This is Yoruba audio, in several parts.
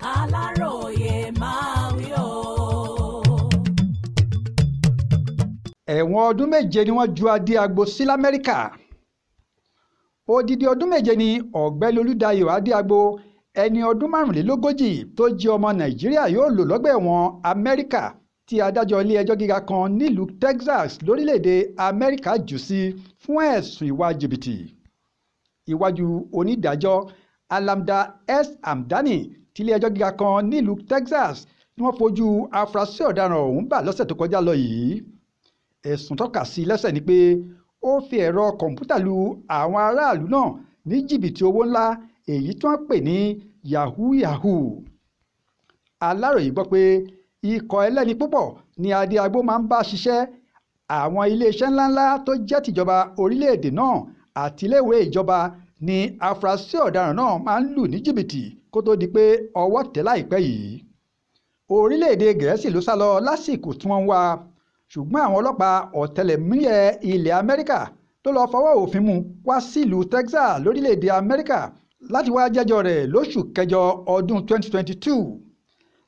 Aláròyé máa wí o. Ẹ̀wọ̀n ọdún méje ni wọ́n ju Adeagbo sí l'Amẹ́ríkà. Odidi ọdún méje ni ọ̀gbẹ́ni Olúdáyọ̀ Adeagbo ẹni ọdún 45 tó jẹ́ ọmọ Nàìjíríà yóò lò lọ́gbà ẹ̀wọ̀n Amẹ́ríkà tí adájọ́ ilé-ẹjọ́ gíga kan nílùú Texas lórílẹ̀‐èdè Amẹ́ríkà jù sí fún ẹ̀sùn ìwà jìbìtì. Iwájú onídàájọ́ Alamda S. Hamdani tí ilé-ẹjọ́ gíga kan nílùú Texas ni wọ́n fojú afurasí ọ̀daràn ọ̀hún bà lọ́sẹ̀ tó kọjá lọ yìí. Ẹ̀sùn tọ́ka sí lẹ́sẹ̀ ni pé ó fi ẹ̀rọ kọ̀ǹpútà lu àwọn aráàlú náà ní jìbìtì owó ńlá èyí tí wọ́n pè ní yahoo. Aláròyé gbọ́ pé ikọ̀ ẹlẹ́ni púpọ̀ ni Adeagbo máa ń bá ṣiṣẹ́. Àwọn iléeṣẹ́ ńláńlá tó jẹ́ tìjọba orílẹ̀-èdè náà àti iléèwé ìjọba ni afurasí ọ̀daràn náà máa ń lù ní jìbìtì kó tó di pé ọwọ́ tẹ̀ láìpẹ́ yìí. Orílẹ̀-èdè Gẹ̀ẹ́sì ló sá lọ lásìkò tí wọ́n ń wá, ṣùgbọ́n àwọn ọlọ́pàá ọ̀tẹlẹ̀múyẹ́ ilẹ̀ Amẹ́ríkà tó lọ fọwọ́ òfin mú wá sílùú Texas lórílẹ̀-èdè Amẹ́ríkà láti wá jẹ́jọ́ rẹ̀ lóṣù kẹjọ ọdún 2022.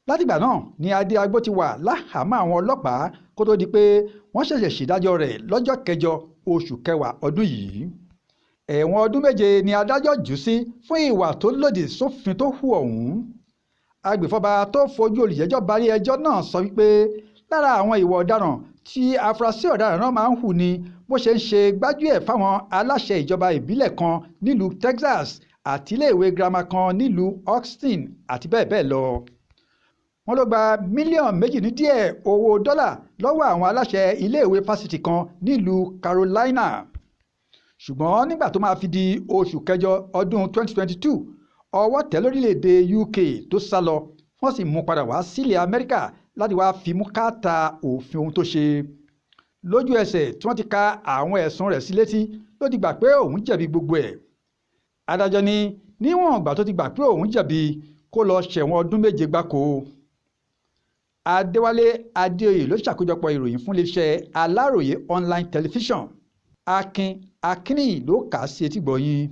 Látìgbà náà ni Adeagbo ti wà láhàámọ́ àwọn ọlọ́pàá kó tó di pé wọ́n ṣẹ̀ṣẹ̀ ṣèdájọ́ rẹ̀ lọ́jọ́ kẹjọ oṣù kẹwàá ọdún yìí. Ẹ̀wọ̀n ọdún méje ni adájọ́ jù sí fún ìwà tó lòdì sófin tó hù ọ̀hún. Agbèfọ́ba tó fojú olùjẹ́jọ́ barí ẹjọ́ náà sọ wípé lára àwọn ìwà ọ̀daràn tí afurasí ọ̀daràn náà máa ń hù ni bó ṣe ń ṣe gbájúẹ̀ fáwọn aláṣẹ ìjọba ìbílẹ̀ kan nílùú Texas àti iléèwé girama kan nílùú Austin àti bẹ́ẹ̀ bẹ́ẹ̀ lọ. Wọ́n ló gba mílíọ̀nù 2 ní díẹ̀ owó dọ́là lọ́wọ́ àwọn aláṣẹ iléèwé fásitì kan nílùú Carolina. Ṣùgbọ́n nígbà tó máa fi di oṣù kẹjọ ọdún 2022 ọwọ́ tẹ̀ lórílẹ̀‐èdè UK tó sá lọ wọ́n sì mú padà wá sílẹ̀ Amẹ́ríkà láti wá fimú káàtà òfin ohun tó ṣe. Lójú ẹsẹ̀ tí wọ́n ti ka àwọn ẹ̀sùn rẹ̀ sí létí ló ti gbà pé òun jẹ̀bi gbogbo ẹ̀. Adájọ́ ní níwọ̀n ìgbà tó ti gbà pé òun jẹ̀bi kó lọ ṣẹ̀wọ̀n ọdún méje gbáko. Adéwálé Adéoyè ló ṣàkójọpọ̀ ìròyìn fún iléeṣẹ́ Aláròyé online television. Akin Akínníyì ló kà á sí etígbọ̀ọ́ yín.